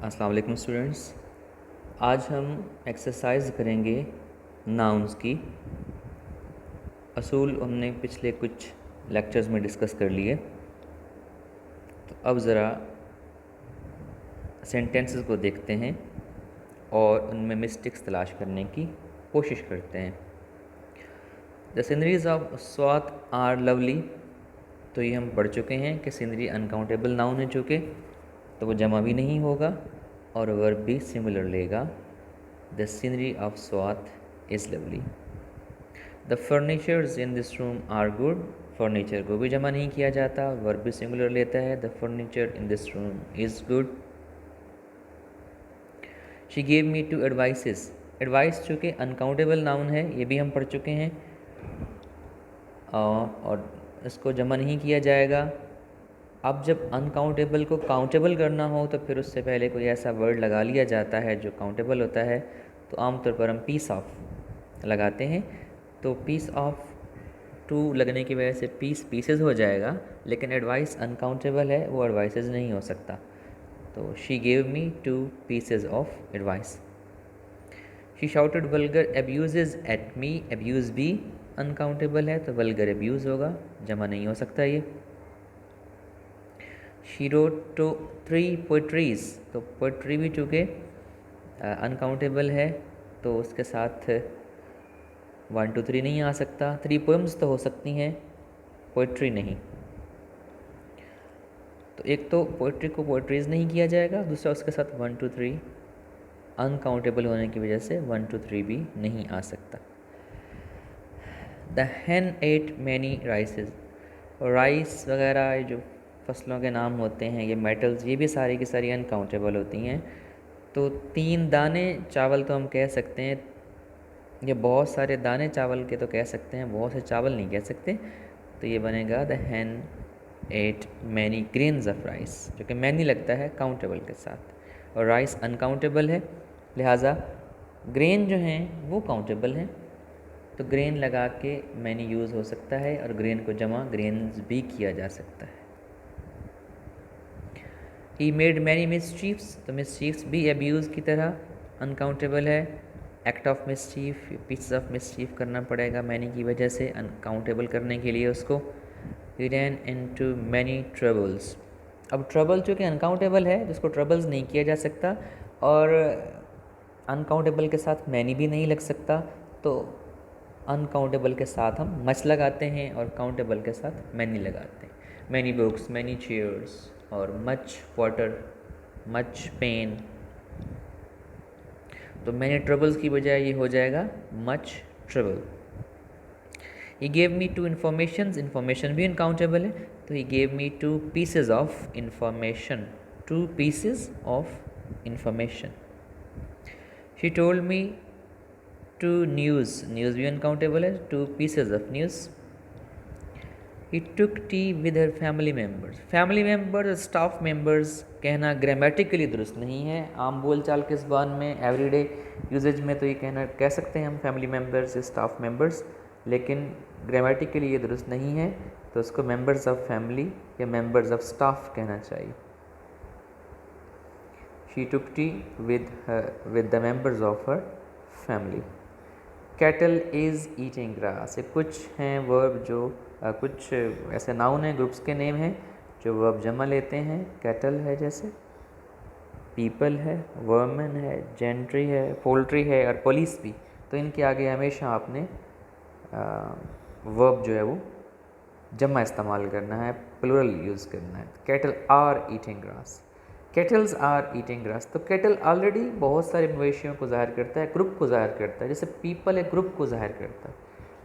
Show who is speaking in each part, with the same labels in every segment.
Speaker 1: अस्सलाम वालेकुम स्टूडेंट्स। आज हम एक्सरसाइज करेंगे नाउन्स की। असूल हमने पिछले कुछ लेक्चर्स में डिस्कस कर लिए, तो अब ज़रा सेंटेंसेस को देखते हैं और उनमें मिस्टेक्स तलाश करने की कोशिश करते हैं। The sceneries of Swat are lovely, तो ये हम पढ़ चुके हैं कि सीनरी अनकाउंटेबल नाउन है चूँकि, तो वो जमा भी नहीं होगा और वर्ब भी सिमिलर लेगा। The scenery of Swat is lovely. The furnitures in this room are good, furniture को भी जमा नहीं किया जाता, वर्ब भी सिंगुलर लेता है। The furniture in this room is good. She gave me two advices, advice चूँकि अनकाउंटेबल नाउन है, ये भी हम पढ़ चुके हैं और इसको जमा नहीं किया जाएगा। अब जब अनकाउंटेबल को काउंटेबल करना हो तो फिर उससे पहले कोई ऐसा वर्ड लगा लिया जाता है जो काउंटेबल होता है, तो आमतौर पर हम पीस ऑफ लगाते हैं। तो पीस ऑफ टू लगने की वजह से पीसेस हो जाएगा, लेकिन एडवाइस अनकाउंटेबल है, वो एडवाइसेस नहीं हो सकता। तो she gave me 2 pieces of advice. She shouted vulgar abuses at me, abuse भी अनकाउंटेबल है तो वल्गर एब्यूज़ होगा, जमा नहीं हो सकता ये। शी रोट टू 3 पोइट्रीज़, तो पोइट्री भी चूँकि अनकाउंटेबल है तो उसके साथ 1 2 3 नहीं आ सकता। 3 पोएम्स तो हो सकती हैं, पोइट्री नहीं। तो एक तो पोइट्री को पोइट्रीज़ नहीं किया जाएगा, दूसरा उसके साथ 1 2 3 अनकाउंटेबल होने की वजह से 1 2 3 भी नहीं आ सकता। The hen ate many राइसेस, rice वगैरह ये जो फसलों के नाम होते हैं, ये मेटल्स, ये भी सारी की सारी अनकाउंटेबल होती हैं। तो 3 दाने चावल तो हम कह सकते हैं, ये बहुत सारे दाने चावल के तो कह सकते हैं, बहुत से चावल नहीं कह सकते। तो ये बनेगा the hen ate many grains of rice, जो कि मैनी लगता है काउंटेबल के साथ, और राइस अनकाउंटेबल है, लिहाजा ग्रेन जो हैं वो काउंटेबल हैं। तो ग्रेन लगा के मैनी यूज़ हो सकता है और ग्रेन को जमा ग्रेन्स भी किया जा सकता है। ही मेड मैनी मिसचीफ्स, तो मिसचीफ्स भी एब्यूज़ की तरह अनकाउंटेबल है। Act of mischief, pieces of mischief करना पड़ेगा मैनी की वजह से अनकाउंटेबल करने के लिए उसको। ही रैन इनटू मैनी ट्रबल्स, अब ट्रबल चूँकि अनकाउंटेबल है, जिसको ट्रबल्स नहीं किया जा सकता, और अनकाउंटेबल के साथ मैनी भी नहीं लग सकता, तो अनकाउंटेबल के साथ हम मच लगाते हैं और काउंटेबल के साथ मैनी लगाते हैं। मैनी बुक्स, मैनी चेयर्स, और मच वाटर, मच पेन। तो मैनी ट्रबल्स की बजाय ये हो जाएगा much trouble. He gave me 2 informations, information भी अनकाउंटेबल है, तो he gave me 2 pieces of information, 2 pieces of information. She told me 2 news, news भी अनकाउंटेबल है, 2 pieces of news. He took T with her family members, family members staff members कहना grammatically दुरुस्त नहीं है। आम बोल चाल के ज़बान में एवरीडे यूजेज में तो ये कह सकते हैं हम फैमिली मेम्बर्स, स्टाफ मेम्बर्स, लेकिन ग्रामेटिकली ये दुरुस्त नहीं है, तो उसको मेम्बर्स ऑफ फैमिली या मेम्बर्स ऑफ स्टाफ कहना चाहिए। She took T with the members of her family. Cattle is eating grass, कुछ हैं वर्ब जो कुछ ऐसे नाउन हैं, ग्रुप्स के नेम हैं जो वर्ब जमा लेते हैं। कैटल है, जैसे पीपल है, वर्मन है, जेंट्री है, पोल्ट्री है और पुलिस भी। तो इनके आगे हमेशा आपने वर्ब जो है वो जमा इस्तेमाल करना है, प्लूरल यूज़ करना है। Cattle are eating grass, cattles are eating grass. तो कैटल ऑलरेडी बहुत सारे मवेशियों को ज़ाहिर करता है, ग्रुप को ज़ाहिर करता है, जैसे पीपल एक ग्रुप को ज़ाहिर करता है,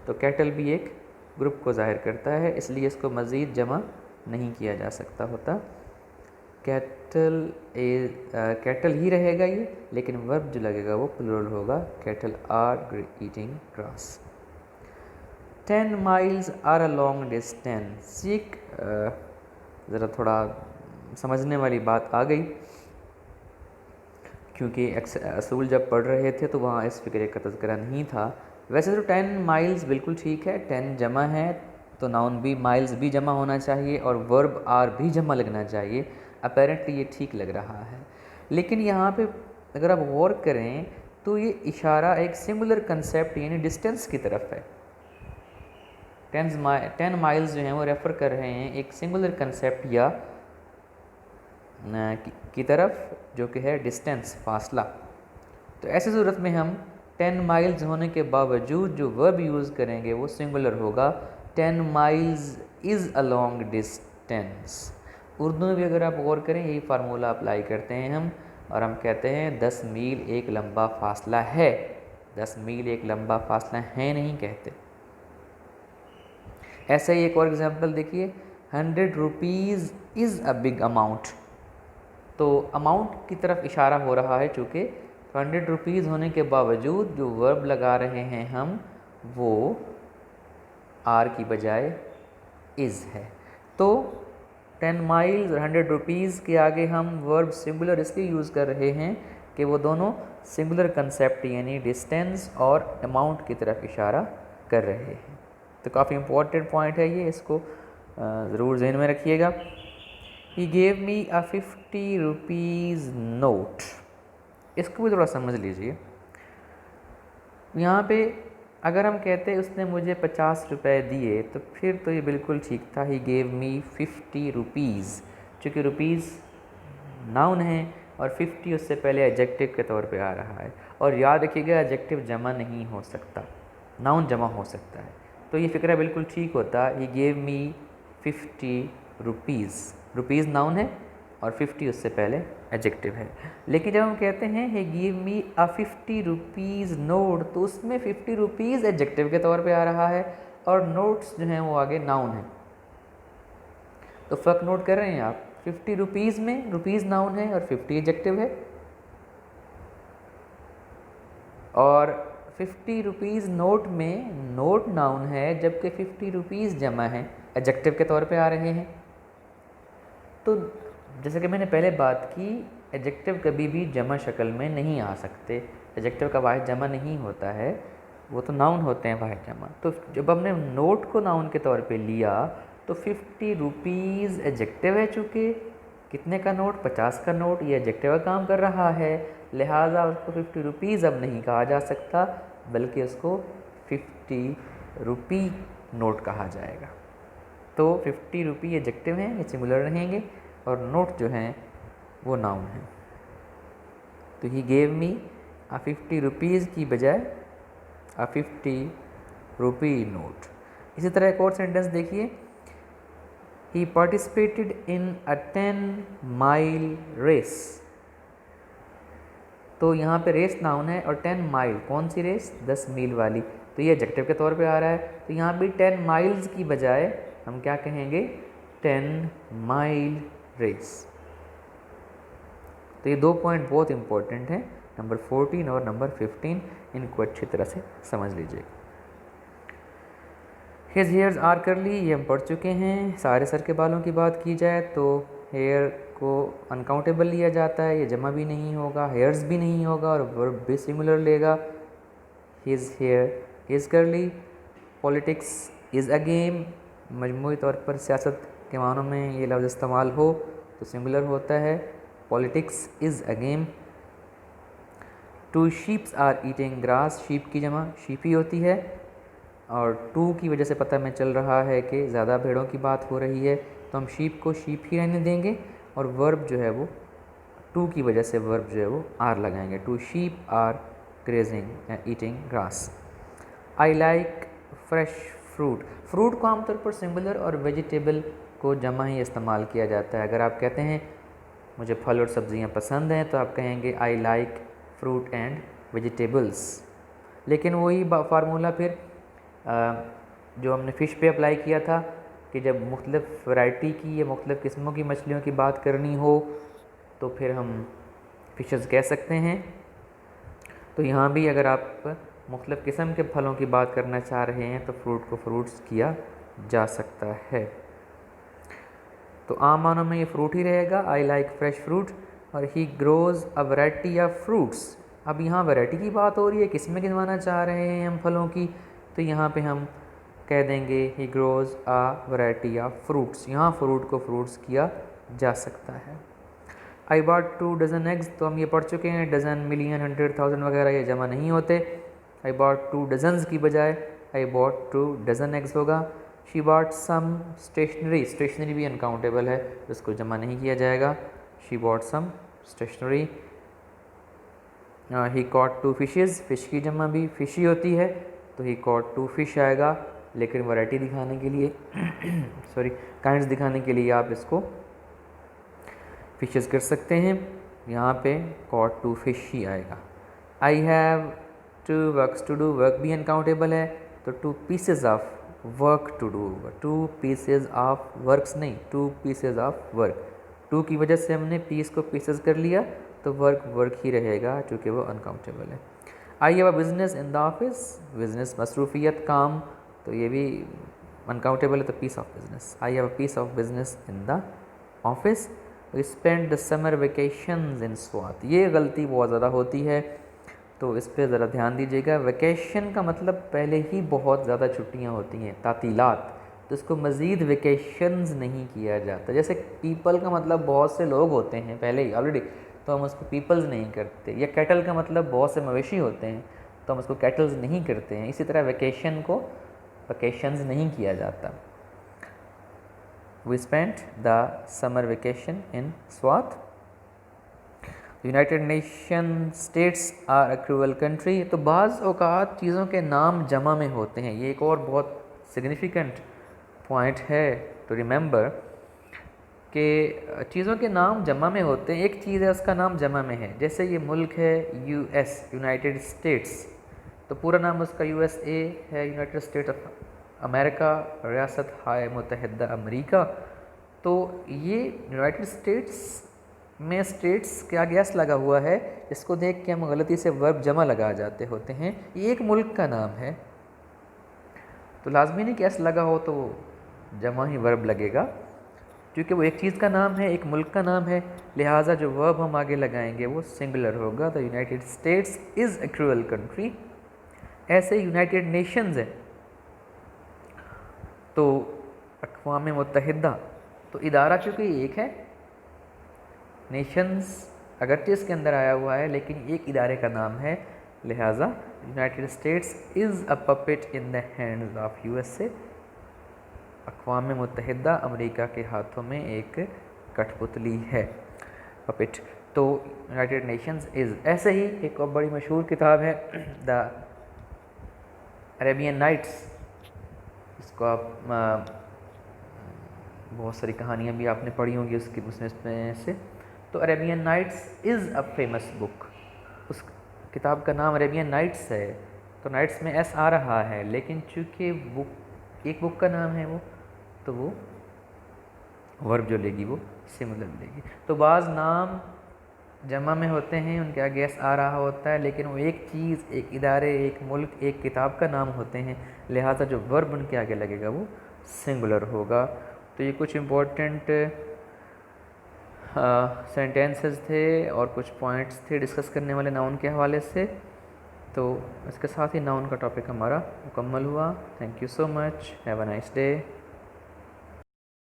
Speaker 1: तो कैटल भी एक ग्रुप को ज़ाहिर करता है, इसलिए इसको मज़ीद जमा नहीं किया जा सकता होता। कैटल ही रहेगा ये, लेकिन वर्ब जो लगेगा वो प्लूरल होगा, cattle are eating grass. 10 miles are a long distance, एक ज़रा थोड़ा समझने वाली बात आ गई, क्योंकि असूल जब पढ़ रहे थे तो वहाँ इस फिक्रे का तज़किरा नहीं था। वैसे तो 10 माइल्स बिल्कुल ठीक है, 10 जमा है तो नाउन भी माइल्स भी जमा होना चाहिए और वर्ब आर भी जमा लगना चाहिए। अपेरेंटली ये ठीक लग रहा है, लेकिन यहाँ पे अगर आप गौर करें तो ये इशारा एक सिंगुलर कंसेप्ट यानी डिस्टेंस की तरफ है। 10 माइल्स जो हैं वो रेफ़र कर रहे हैं एक सिंगुलर कंसेप्ट या की तरफ, जो कि है डिस्टेंस, फासला। तो ऐसी सूरत में हम 10 माइल्स होने के बावजूद जो वर्ब यूज़ करेंगे वो सिंगुलर होगा। 10 miles is a long distance. Urdu में भी अगर आप गौर करें यही फार्मूला अप्लाई करते हैं हम, और हम कहते हैं 10 मील एक लंबा फासला है। 10 मील एक लंबा फासला है नहीं कहते। ऐसा ही एक और एग्जांपल देखिए, 100 rupees is a big amount. तो अमाउंट की तरफ इशारा हो रहा है, चूँकि 100 रुपीज़ होने के बावजूद जो वर्ब लगा रहे हैं हम वो आर की बजाय इज़ है। तो 10 माइल्स और 100 रुपीज़ के आगे हम वर्ब सिंगुलर इसलिए यूज़ कर रहे हैं कि वो दोनों सिंगुलर कंसेप्ट यानी डिस्टेंस और अमाउंट की तरफ इशारा कर रहे हैं। तो काफ़ी इम्पोर्टेंट पॉइंट है ये, इसको ज़रूर ज़हन में रखिएगा। He gave me a 50 rupees note। इसको भी थोड़ा समझ लीजिए। यहाँ पे अगर हम कहते हैं उसने मुझे 50 रुपये दिए तो फिर तो ये बिल्कुल ठीक था। He gave me 50 रुपीज़, चूँकि रुपीज़ नाउन है और 50 उससे पहले एडजेक्टिव के तौर पे आ रहा है। और याद रखिएगा एडजेक्टिव जमा नहीं हो सकता, नाउन जमा हो सकता है। तो ये फ़िक्रा बिल्कुल ठीक होता। He gave me 50 rupees, rupees noun है और 50 उससे पहले एडजेक्टिव है। लेकिन जब हम कहते हैं he give me a 50 rupees note, तो उसमें 50 रुपीज़ एडजेक्टिव के तौर पे आ रहा है और नोट्स जो हैं वो आगे नाउन है। तो फ़र्क नोट कर रहे हैं आप, 50 रुपीज़ में रुपीज़ नाउन है और 50 एडजेक्टिव है, और 50 रुपीज़ नोट में नोट नाउन है जबकि 50 रुपीज़ जमा है, एडजेक्टिव के तौर पे आ रहे हैं। तो जैसे कि मैंने पहले बात की, एडजेक्टिव कभी भी जमा शक्ल में नहीं आ सकते। एडजेक्टिव का वाहिद जमा नहीं होता है, वो तो नाउन होते हैं वाहिद जमा। तो जब हमने नोट को नाउन के तौर पे लिया तो 50 रुपीज़ एडजेक्टिव है, चूँकि कितने का नोट, 50 का नोट, ये एडजेक्टिव का काम कर रहा है, लिहाजा उसको 50 रुपीज़ अब नहीं कहा जा सकता बल्कि उसको 50 रुपी नोट कहा जाएगा। तो 50 रुपी एडजेक्टिव हैं, ये सिंगुलर रहेंगे, और नोट जो हैं वो नाउन हैं। तो he gave me uh 50 rupees की बजाय आ 50 रुपी नोट। इसी तरह एक और सेंटेंस देखिए, he participated in a 10 mile race. तो यहाँ पे रेस नाउन है और 10 माइल, कौन सी रेस, 10 मील वाली, तो ये एडजेक्टिव के तौर पे आ रहा है। तो यहाँ भी 10 माइल्स की बजाय हम क्या कहेंगे, 10 माइल रेस। तो ये 2 पॉइंट बहुत इंपॉर्टेंट हैं, नंबर 14 और नंबर 15, इनको अच्छी तरह से समझ लीजिए। हिज हेयर्स आर करली, ये हम पढ़ चुके हैं। सारे सर के बालों की बात की जाए तो हेयर को अनकाउंटेबल लिया जाता है, ये जमा भी नहीं होगा, हेयर्स भी नहीं होगा और वर्ब भी सिंगुलर लेगा। हिज हेयर इज़ करली। पॉलिटिक्स इज़ अ गेम, मजमूई तौर पर सियासत के मानों में ये लफ्ज़ इस्तेमाल हो तो सिंगुलर होता है, politics is a game. 2 sheeps are eating grass, sheep की जमा शीपी होती है, और 2 की वजह से पता में चल रहा है कि ज़्यादा भेड़ों की बात हो रही है, तो हम शीप को शीप ही रहने देंगे और वर्ब जो है वो 2 की वजह से वर्ब जो है वो आर लगाएंगे। 2 sheep are grazing eating grass. I like fresh fruit, fruit को आमतौर पर सिंगुलर और वेजिटेबल को जमा ही इस्तेमाल किया जाता है। अगर आप कहते हैं मुझे फल और सब्ज़ियाँ पसंद हैं तो आप कहेंगे I like fruit and vegetables. लेकिन वही फार्मूला फिर जो हमने फ़िश पे अप्लाई किया था कि जब मुख्तलिफ़ वैरायटी की या मुख्तलिफ़ किस्मों की मछलियों की बात करनी हो तो फिर हम फ़िशेस कह सकते हैं। तो यहाँ भी अगर आप मुख्तलिफ़ किस्म के फलों की बात करना चाह रहे हैं तो फ्रूट को फ्रूट्स किया जा सकता है। तो आम मानों में ये फ्रूट ही रहेगा, आई लाइक फ्रेश फ्रूट। और he grows a variety of fruits, अब यहाँ वैरायटी की बात हो रही है, किस में गिनवाना चाह रहे हैं हम फलों की, तो यहाँ पे हम कह देंगे he grows a variety of fruits. यहाँ फ्रूट को फ्रूट्स किया जा सकता है। आई बॉट 2 डजन एग्स, तो हम ये पढ़ चुके हैं, डजन, मिलियन, 100,000 वगैरह ये जमा नहीं होते। आई बॉट 2 डजन्स की बजाय आई बॉट 2 डजन एग्स होगा। She bought some stationery, stationery भी अनकाउंटेबल है, इसको जमा नहीं किया जाएगा। She bought some stationery. He caught 2 fishes, fish की जमा भी फिश ही होती है, तो ही कॉट 2 फिश आएगा, लेकिन वैरायटी दिखाने के लिए सॉरी काइंड्स दिखाने के लिए आप इसको फिशेस कर सकते हैं। यहाँ पे कॉट 2 फिश ही आएगा। I have 2 works to do, work भी अनकाउंटेबल है, तो 2 pieces of work to do, 2 pieces of works नहीं, 2 पीसेज ऑफ वर्क। 2 की वजह से हमने पीस को पीसेज कर लिया, तो वर्क वर्क ही रहेगा क्योंकि वो अनकाउंटेबल है। I have a business in the office, business मसरूफियत काम, तो ये भी अनकाउंटेबल है, तो piece of business. I have a piece of business in the office. We spend the summer vacations in Swat, ये गलती बहुत ज़्यादा होती है, तो इस पर ज़रा ध्यान दीजिएगा। वेकेशन का मतलब पहले ही बहुत ज़्यादा छुट्टियां होती हैं, तातीलात, तो इसको मज़ीद वेकेशंस नहीं किया जाता। जैसे पीपल का मतलब बहुत से लोग होते हैं पहले ही ऑलरेडी, तो हम उसको पीपल्स नहीं करते। या कैटल का मतलब बहुत से मवेशी होते हैं, तो हम उसको कैटल्स नहीं करते हैं। इसी तरह वेकेशन को वेकेशंस नहीं किया जाता। We spent the summer vacation in Swat. United Nation States are a cruel country, तो बाज़ औक़ात चीज़ों के नाम जमा में होते हैं। ये एक और बहुत सिग्निफिकेंट पॉइंट है टू रिमेंबर कि चीज़ों के नाम जमा में होते हैं। एक चीज़ है उसका नाम जमा में है, जैसे ये मुल्क है यूएस, यूनाइटेड स्टेट्स, तो पूरा नाम उसका यूएसए है, यूनाइटेड स्टेट ऑफ अमेरिका, रियासत हाय मुत्तहिदा अमेरिका। तो ये यूनाइटेड स्टेट्स में स्टेट्स क्या गैस लगा हुआ है, इसको देख के हम गलती से वर्ब जमा लगा जाते होते हैं। ये एक मुल्क का नाम है, तो लाजमी नहीं कि एस लगा हो तो जमा ही वर्ब लगेगा, क्योंकि वो एक चीज़ का नाम है, एक मुल्क का नाम है, लिहाजा जो वर्ब हम आगे लगाएंगे वो सिंगुलर होगा। The United States is a cruel country. ऐसे यूनाइटेड नेशंस है, तो अक़वाम मुत्तहिदा, तो इदारा चूँकि एक है, नेशंस अगरचे इसके अंदर आया हुआ है, लेकिन एक इदारे का नाम है, लिहाजा United States is a puppet in the hands of USA. अक़वाम मुत्तहिदा अमेरिका के हाथों में एक कठपुतली है, पपेट। तो यूनाइटेड नेशंस इज़। ऐसे ही एक और बड़ी मशहूर किताब है द अरेबियन नाइट्स, इसको आप बहुत सारी कहानियाँ भी आपने पढ़ी होंगी उसकी उसमें से। तो Arabian Nights is a famous book, उस किताब का नाम अरेबियन नाइट्स है, तो नाइट्स में एस आ रहा है, लेकिन चूँकि बुक एक बुक का नाम है वो, तो वो वर्ब जो लेगी वो सिमिलर लेगी। तो बाज़ नाम जमा में होते हैं, उनके आगे एस आ रहा होता है, लेकिन वो एक चीज़, एक इदारे, एक मुल्क, एक किताब का नाम होते हैं, लिहाजा जो वर्ब उनके आगे लगेगा वो सिंगुलर होगा। तो ये कुछ इम्पोर्टेंट सेंटेंसेस थे और कुछ पॉइंट्स थे डिस्कस करने वाले नाउन के हवाले से। तो इसके साथ ही नाउन का टॉपिक हमारा मुकम्मल हुआ। Thank you so much, have a nice day.